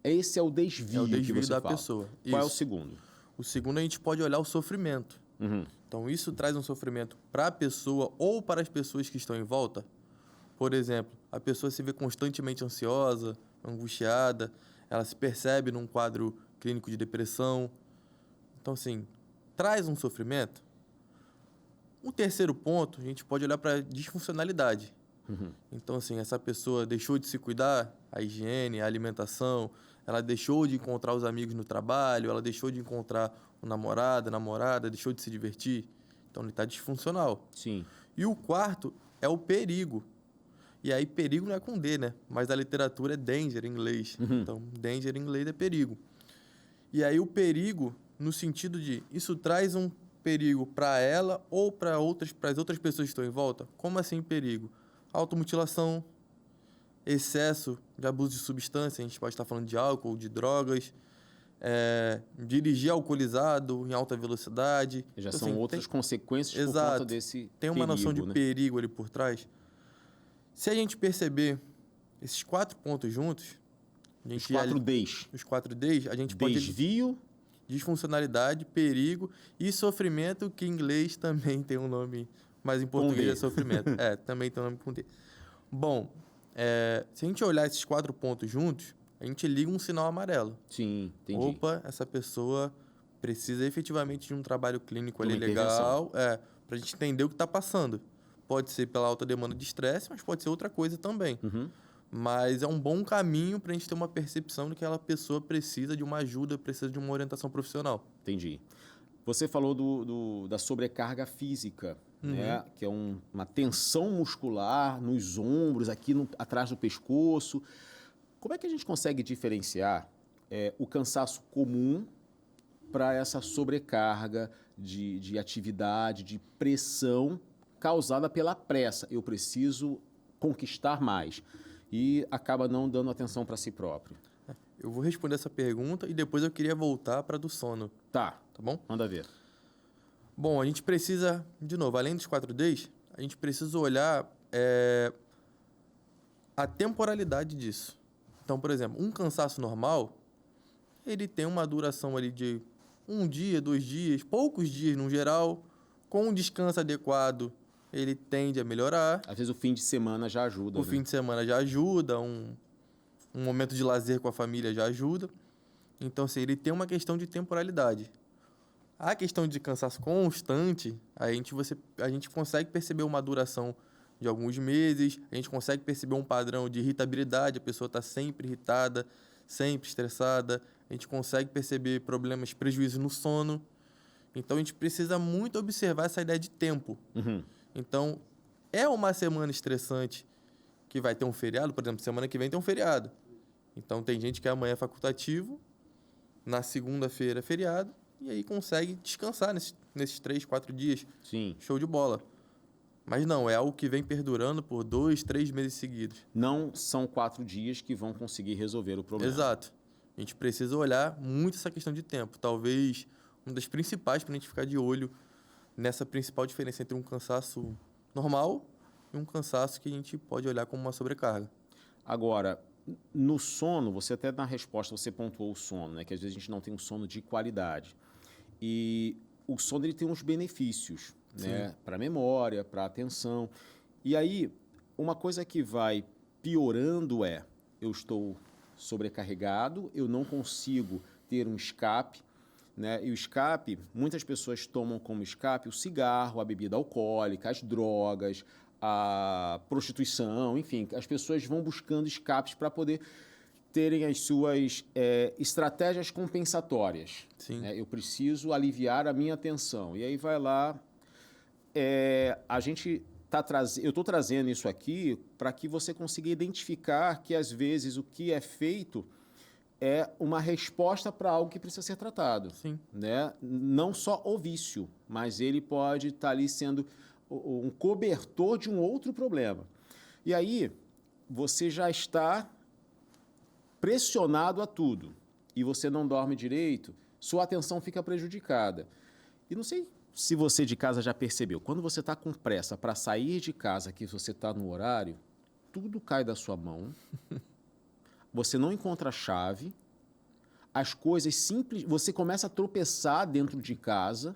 esse é o desvio, que você da fala. pessoa. Qual é o Isso. segundo? O segundo, a gente pode olhar o sofrimento. Então, isso traz um sofrimento para a pessoa ou para as pessoas que estão em volta. Por exemplo, a pessoa se vê constantemente ansiosa, angustiada, ela se percebe num quadro clínico de depressão. Então, assim, traz um sofrimento. O terceiro ponto, a gente pode olhar para a disfuncionalidade. Então, assim, essa pessoa deixou de se cuidar, a higiene, a alimentação, ela deixou de encontrar os amigos no trabalho, ela deixou de encontrar o namorado, a namorada, deixou de se divertir. Então, ele está disfuncional. Sim. E o quarto é o perigo. E aí, perigo não é com D, né? Mas a literatura é danger em inglês. Então, danger em inglês é perigo. E aí, o perigo, no sentido de isso traz um perigo para ela ou para as outras pessoas que estão em volta? Como assim perigo? Automutilação, excesso de abuso de substância, a gente pode estar falando de álcool, de drogas, dirigir alcoolizado em alta velocidade. Já então, são assim, outras consequências por Exato. conta desse Tem uma noção de né? perigo ali por trás. Se a gente perceber esses 4 pontos juntos, Os 4 Ds. Os 4 Ds, a gente pode... Desvio. Disfuncionalidade, perigo e sofrimento, que em inglês também tem um nome, mas em português é sofrimento. Também tem um nome com D. Bom, se a gente olhar esses 4 pontos juntos, a gente liga um sinal amarelo. Sim, entendi. Opa, essa pessoa precisa efetivamente de um trabalho clínico ali Uma legal, para a gente entender o que está passando. Pode ser pela alta demanda de estresse, mas pode ser outra coisa também. Mas é um bom caminho para a gente ter uma percepção de que aquela pessoa precisa de uma ajuda, precisa de uma orientação profissional. Entendi. Você falou da sobrecarga física, né? Que é uma tensão muscular nos ombros, aqui atrás do pescoço. Como é que a gente consegue diferenciar o cansaço comum para essa sobrecarga de atividade, de pressão causada pela pressa? Eu preciso conquistar mais e acaba não dando atenção para si próprio. Eu vou responder essa pergunta e depois eu queria voltar para do sono. Tá bom? Manda ver. Bom, a gente precisa, de novo, além dos 4Ds, a gente precisa olhar a temporalidade disso. Então, por exemplo, um cansaço normal, ele tem uma duração ali de 1 dia, 2 dias, poucos dias no geral, com um descanso adequado, ele tende a melhorar. Às vezes o fim de semana já ajuda. O fim de semana já ajuda, um momento de lazer com a família já ajuda. Então, assim, ele tem uma questão de temporalidade. A questão de cansaço constante, a gente consegue perceber uma duração de alguns meses, a gente consegue perceber um padrão de irritabilidade, a pessoa está sempre irritada, sempre estressada, a gente consegue perceber problemas, prejuízos no sono. Então, a gente precisa muito observar essa ideia de tempo. Uhum. Então, é uma semana estressante que vai ter um feriado, por exemplo, semana que vem tem um feriado. Então, tem gente que amanhã é facultativo, na segunda-feira é feriado, e aí consegue descansar nesses 3, 4 dias. Sim. Show de bola. Mas não, é algo que vem perdurando por 2, 3 meses seguidos. Não são 4 dias que vão conseguir resolver o problema. Exato. A gente precisa olhar muito essa questão de tempo. Talvez uma das principais para a gente ficar de olho nessa principal diferença entre um cansaço normal e um cansaço que a gente pode olhar como uma sobrecarga. Agora, no sono, você até na resposta você pontuou o sono, né? Que às vezes a gente não tem um sono de qualidade. E o sono ele tem uns benefícios, né? Para a memória, para a atenção. E aí, uma coisa que vai piorando eu estou sobrecarregado, eu não consigo ter um escape, né? E o escape, muitas pessoas tomam como escape o cigarro, a bebida alcoólica, as drogas, a prostituição, enfim, as pessoas vão buscando escapes para poder terem as suas estratégias compensatórias. Sim. Né? Eu preciso aliviar a minha tensão. E aí vai lá, a gente eu estou trazendo isso aqui para que você consiga identificar que, às vezes, o que é feito é uma resposta para algo que precisa ser tratado. Sim. Né? Não só o vício, mas ele pode estar ali sendo um cobertor de um outro problema. E aí, você já está pressionado a tudo e você não dorme direito, sua atenção fica prejudicada. E não sei se você de casa já percebeu, quando você está com pressa para sair de casa, que você está no horário, tudo cai da sua mão, você não encontra a chave, as coisas simples, você começa a tropeçar dentro de casa,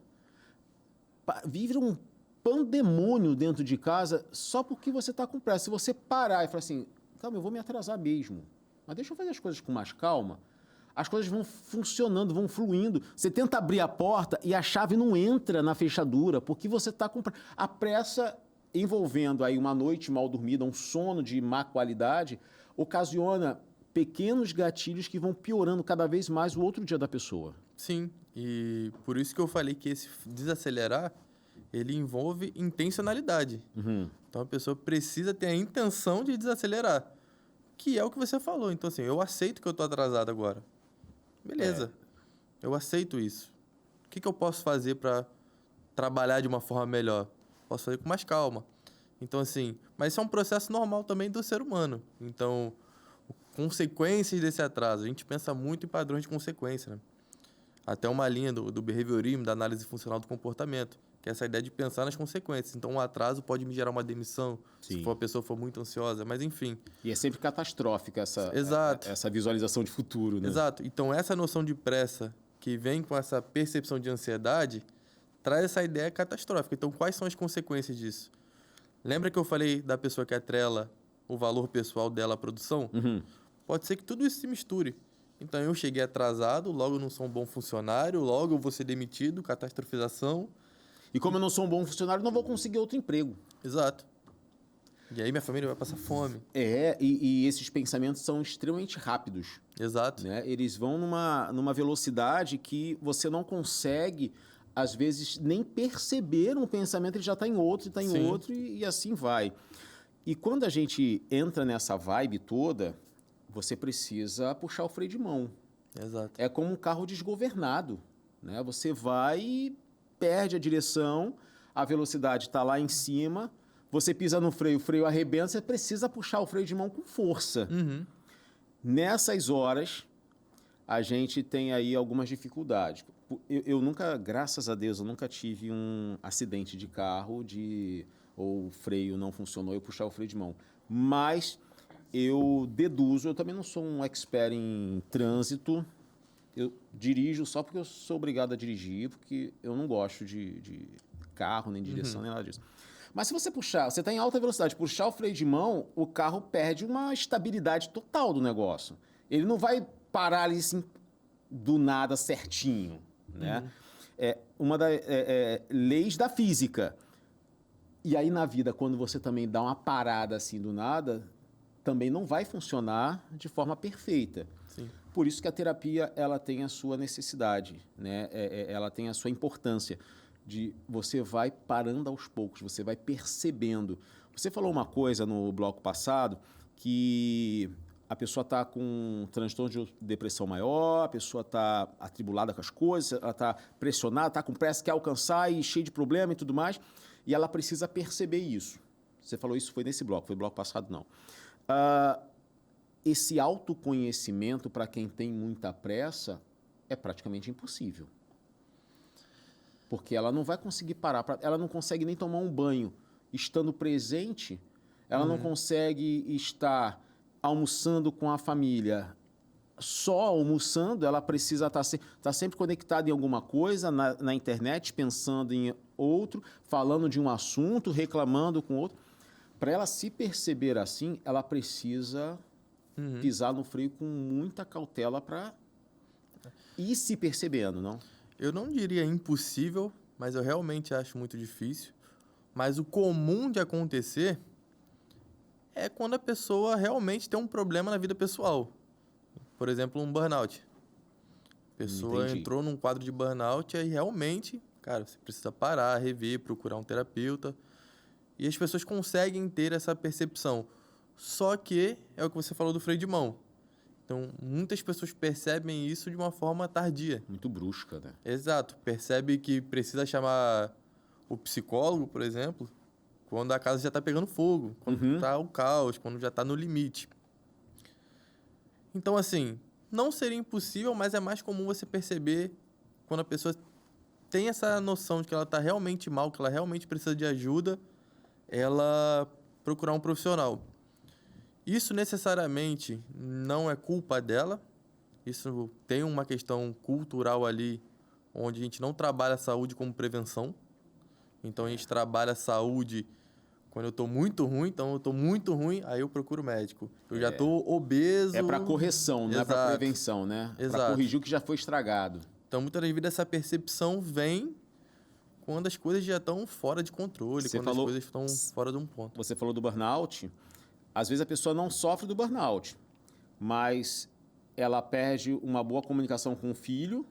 vive um pandemônio dentro de casa só porque você está com pressa. Se você parar e falar assim, calma, eu vou me atrasar mesmo, mas deixa eu fazer as coisas com mais calma, as coisas vão funcionando, vão fluindo. Você tenta abrir a porta e a chave não entra na fechadura porque você está com pressa. A pressa envolvendo aí uma noite mal dormida, um sono de má qualidade, ocasiona pequenos gatilhos que vão piorando cada vez mais o outro dia da pessoa. Sim, e por isso que eu falei que esse desacelerar, ele envolve intencionalidade. Uhum. Então, a pessoa precisa ter a intenção de desacelerar, que é o que você falou. Então, assim, eu aceito que eu estou atrasado agora. Beleza, eu aceito isso. O que eu posso fazer para trabalhar de uma forma melhor? Posso fazer com mais calma. Então, assim, mas isso é um processo normal também do ser humano. Então, consequências desse atraso. A gente pensa muito em padrões de consequência, né? Até uma linha do behaviorismo, da análise funcional do comportamento, que é essa ideia de pensar nas consequências. Então, um atraso pode me gerar uma demissão, se a pessoa for muito ansiosa, mas enfim. E é sempre catastrófica Exato. essa visualização de futuro, né? Exato. Então, essa noção de pressa que vem com essa percepção de ansiedade traz essa ideia catastrófica. Então, quais são as consequências disso? Lembra que eu falei da pessoa que atrela o valor pessoal dela à produção? Uhum. Pode ser que tudo isso se misture. Então, eu cheguei atrasado, logo eu não sou um bom funcionário, logo eu vou ser demitido, catastrofização. E como eu não sou um bom funcionário, não vou conseguir outro emprego. Exato. E aí minha família vai passar fome. E esses pensamentos são extremamente rápidos. Exato. Né? Eles vão numa velocidade que você não consegue, às vezes, nem perceber um pensamento, ele já está em outro, está em Sim. outro, e assim vai. E quando a gente entra nessa vibe toda, você precisa puxar o freio de mão. Exato. É como um carro desgovernado. Né? Você vai e perde a direção, a velocidade está lá em cima, Você pisa no freio, o freio arrebenta, você precisa puxar o freio de mão com força. Uhum. Nessas horas, a gente tem aí algumas dificuldades. Eu nunca, graças a Deus, eu nunca tive um acidente de carro ou o freio não funcionou, eu puxar o freio de mão. Mas eu deduzo, eu também não sou um expert em trânsito, eu dirijo só porque eu sou obrigado a dirigir, porque eu não gosto de carro, nem de direção, nem nada disso. Mas se você puxar, você está em alta velocidade, puxar o freio de mão, o carro perde uma estabilidade total do negócio. Ele não vai parar ali assim, do nada certinho, né? É uma das leis da física. E aí na vida, quando você também dá uma parada assim do nada, também não vai funcionar de forma perfeita. Sim. Por isso que a terapia ela tem a sua necessidade, né? Ela tem a sua importância. Você vai parando aos poucos, você vai percebendo. Você falou uma coisa no bloco passado, que a pessoa está com um transtorno de depressão maior, a pessoa está atribulada com as coisas, ela está pressionada, está com pressa, quer alcançar e cheio de problema e tudo mais, e ela precisa perceber isso. Você falou isso, foi nesse bloco, foi no bloco passado, não. Esse autoconhecimento, para quem tem muita pressa, é praticamente impossível. Porque ela não vai conseguir parar, ela não consegue nem tomar um banho. Estando presente, ela não consegue estar almoçando com a família. Só almoçando, ela precisa estar sempre conectada em alguma coisa, na internet, pensando em outro, falando de um assunto, reclamando com outro. Para ela se perceber assim, ela precisa pisar no freio com muita cautela para ir se percebendo, não? Eu não diria impossível, mas eu realmente acho muito difícil. Mas o comum de acontecer é quando a pessoa realmente tem um problema na vida pessoal. Por exemplo, um burnout. A pessoa entrou num quadro de burnout e aí realmente, cara, você precisa parar, rever, procurar um terapeuta. E as pessoas conseguem ter essa percepção. Só que é o que você falou do freio de mão. Então, muitas pessoas percebem isso de uma forma tardia. Muito brusca, né? Exato. Percebe que precisa chamar o psicólogo, por exemplo, quando a casa já está pegando fogo, quando está o caos, quando já está no limite. Então, assim, não seria impossível, mas é mais comum você perceber quando a pessoa tem essa noção de que ela está realmente mal, que ela realmente precisa de ajuda, ela procurar um profissional. Isso necessariamente não é culpa dela, isso tem uma questão cultural ali, onde a gente não trabalha a saúde como prevenção. Então, a gente trabalha a saúde quando eu estou muito ruim, aí eu procuro médico. Eu já estou obeso... É para correção, não é para prevenção, né? Para corrigir o que já foi estragado. Então, muitas das vezes, essa percepção vem quando as coisas já estão fora de controle, as coisas estão fora de um ponto. Você falou do burnout. Às vezes a pessoa não sofre do burnout, mas ela perde uma boa comunicação com o filho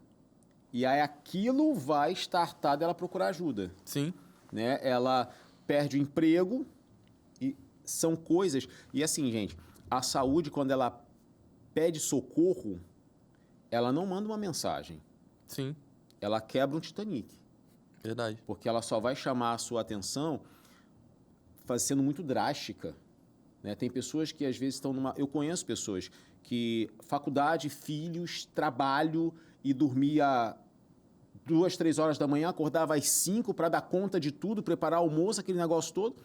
e aí aquilo vai startar dela procurar ajuda. Sim. Né? Ela perde o emprego e são coisas... E assim, gente, a saúde, quando ela pede socorro, ela não manda uma mensagem. Sim. Ela quebra um Titanic. Verdade. Porque ela só vai chamar a sua atenção sendo muito drástica. Né? Tem pessoas que às vezes estão numa... Eu conheço pessoas que faculdade, filhos, trabalho e dormia 2, 3 horas da manhã, acordava às 5 para dar conta de tudo, preparar almoço, aquele negócio todo,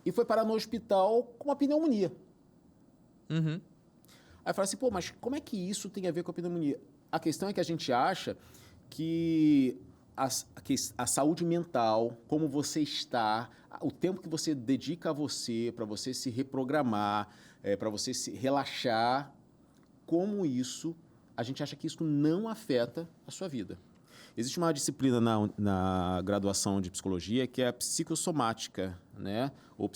e foi parar no hospital com uma pneumonia. Aí fala assim, pô, mas como é que isso tem a ver com a pneumonia? A questão é que a gente acha que a saúde mental, como você está, o tempo que você dedica a você, para você se reprogramar, para você se relaxar, como isso, a gente acha que isso não afeta a sua vida. Existe uma disciplina na graduação de psicologia que é a psicossomática, né? Ou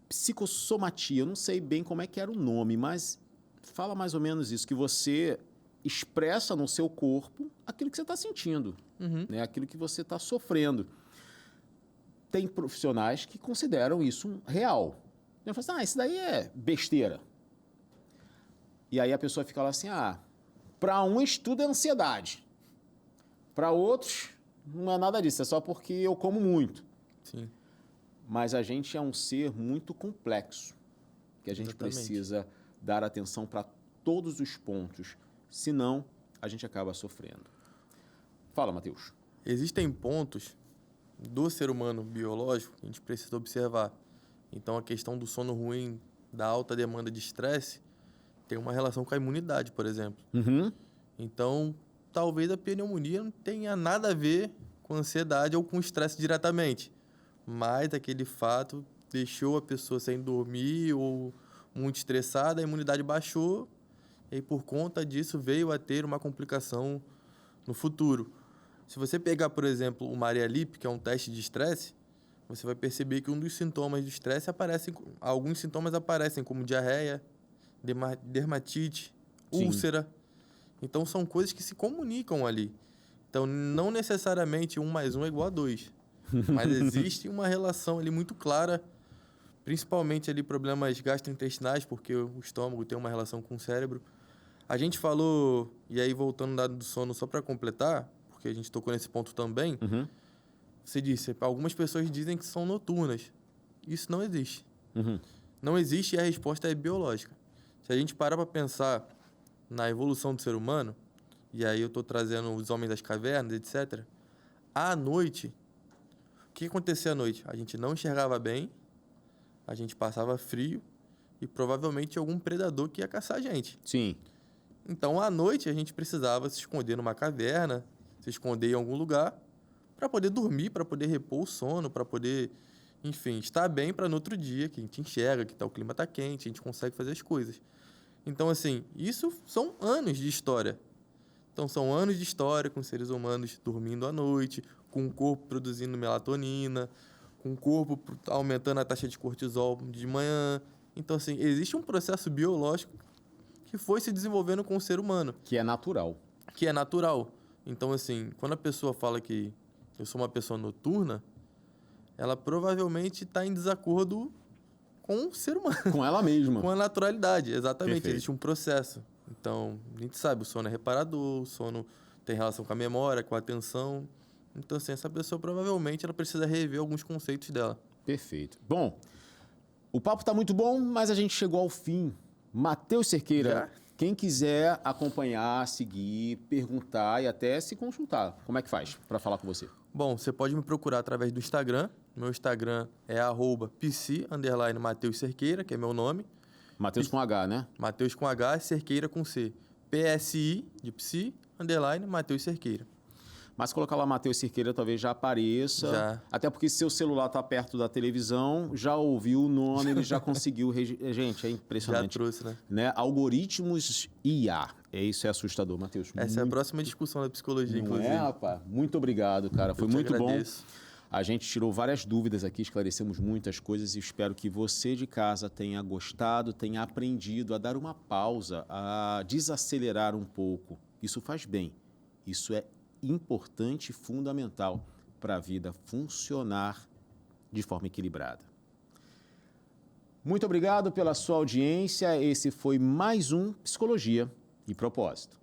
psicossomatia, eu não sei bem como é que era o nome, mas fala mais ou menos isso, que você expressa no seu corpo aquilo que você está sentindo, né? Aquilo que você está sofrendo. Tem profissionais que consideram isso real. Eu falo assim, isso daí é besteira. E aí a pessoa fica lá assim, para um estudo é ansiedade. Para outros, não é nada disso, é só porque eu como muito. Sim. Mas a gente é um ser muito complexo, que a gente Exatamente. precisa dar atenção para todos os pontos, senão a gente acaba sofrendo. Fala, Matheus. Existem pontos do ser humano biológico que a gente precisa observar. Então, a questão do sono ruim, da alta demanda de estresse, tem uma relação com a imunidade, por exemplo. Uhum. Então, talvez a pneumonia não tenha nada a ver com ansiedade ou com estresse diretamente, mas aquele fato deixou a pessoa sem dormir ou muito estressada, a imunidade baixou e por conta disso veio a ter uma complicação no futuro. Se você pegar, por exemplo, o Maria Lip, que é um teste de estresse, você vai perceber que um dos sintomas do estresse alguns sintomas aparecem como diarreia, dermatite, Sim. úlcera. Então são coisas que se comunicam ali. Então não necessariamente 1 mais 1 é igual a 2, mas existe uma relação ali muito clara, principalmente ali problemas gastrointestinais, porque o estômago tem uma relação com o cérebro. A gente falou, e aí voltando no dado do sono só para completar, porque a gente tocou nesse ponto também, Uhum. você disse, algumas pessoas dizem que são noturnas. Isso não existe. Uhum. Não existe e a resposta é biológica. Se a gente parar para pensar na evolução do ser humano, e aí eu estou trazendo os homens das cavernas, etc., à noite, o que acontecia à noite? A gente não enxergava bem, a gente passava frio e provavelmente algum predador que ia caçar a gente. Sim. Então, à noite, a gente precisava se esconder numa caverna, se esconder em algum lugar, para poder dormir, para poder repor o sono, para poder, enfim, estar bem para no outro dia, que a gente enxerga, que o clima está quente, a gente consegue fazer as coisas. Então, assim, isso são anos de história. Então, são anos de história com seres humanos dormindo à noite, com o corpo produzindo melatonina, com o corpo aumentando a taxa de cortisol de manhã. Então, assim, existe um processo biológico que foi se desenvolvendo com o ser humano, Que é natural. que é natural. Então, assim, quando a pessoa fala que eu sou uma pessoa noturna, ela provavelmente está em desacordo com o ser humano, Com ela mesma. com a naturalidade. Exatamente, Perfeito. existe um processo. Então, a gente sabe, o sono é reparador, o sono tem relação com a memória, com a atenção. Então, assim, essa pessoa provavelmente ela precisa rever alguns conceitos dela. Perfeito. Bom, o papo está muito bom, mas a gente chegou ao fim. Matheus Cerqueira, Já? quem quiser acompanhar, seguir, perguntar e até se consultar, como é que faz para falar com você? Bom, você pode me procurar através do Instagram. Meu Instagram é @psi_Matheus Cerqueira, que é meu nome. Matheus com H, né? Matheus com H, Cerqueira com C. PSI, de psi, Matheus Cerqueira. Mas colocar lá Matheus Cerqueira talvez já apareça. Já. Até porque se seu celular está perto da televisão, já ouviu o nome, ele já conseguiu... Gente, é Já impressionante. trouxe, né? Né? Algoritmos IA. Isso é assustador, Matheus. Essa é a próxima discussão da psicologia, Não inclusive. é, rapaz? Muito obrigado, cara. Foi Eu te muito bom. agradeço. A gente tirou várias dúvidas aqui, esclarecemos muitas coisas e espero que você de casa tenha gostado, tenha aprendido a dar uma pausa, a desacelerar um pouco. Isso faz bem. Isso é importante e fundamental para a vida funcionar de forma equilibrada. Muito obrigado pela sua audiência. Esse foi mais um Psicologia e Propósito.